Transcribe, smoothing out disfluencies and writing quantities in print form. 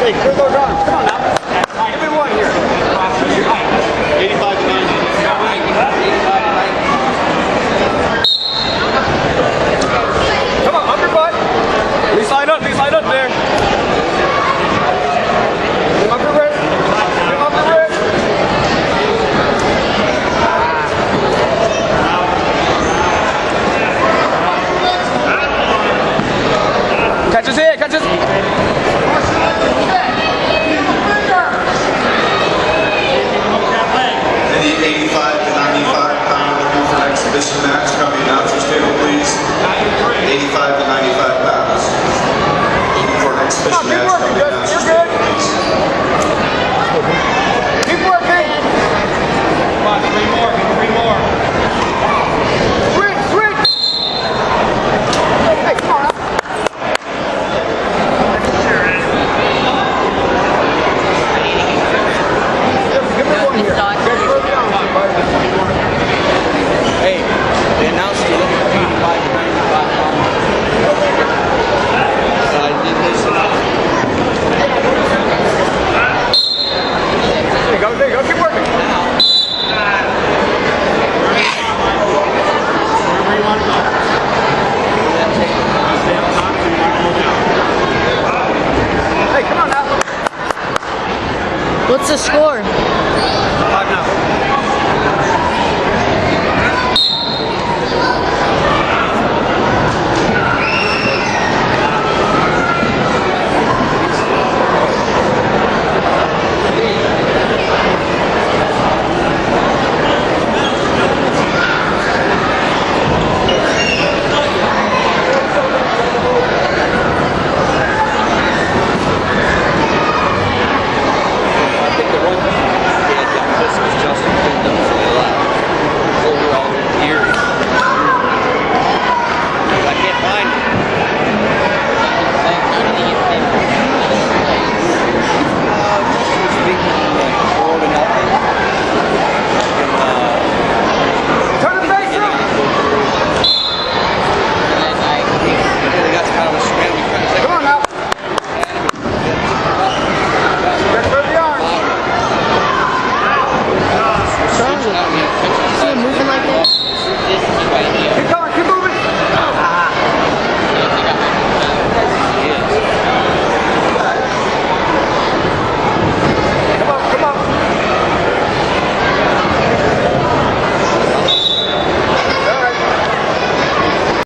Hey, clear those arms. Come on now. Give me one here. 85 to 90. Come on, up your butt. Please line up there. Lift up your wrist. Lift up your wrist. Catch his head, catch his head. 85 to 95 pound looking for an exhibition match. Come to the announcer's table, please. 85 to 95 pounds. Looking for an exhibition match. Come to the announcer's table, please. Keep working. Come on, three more. Swing. Hey, come on. Give me one here. Hey, they announced you looking for 85 to 95 pounds. So I did this There you go, keep working. wherever you want to go. Stay up top so you don't go down. Hey, come on now. What's the score?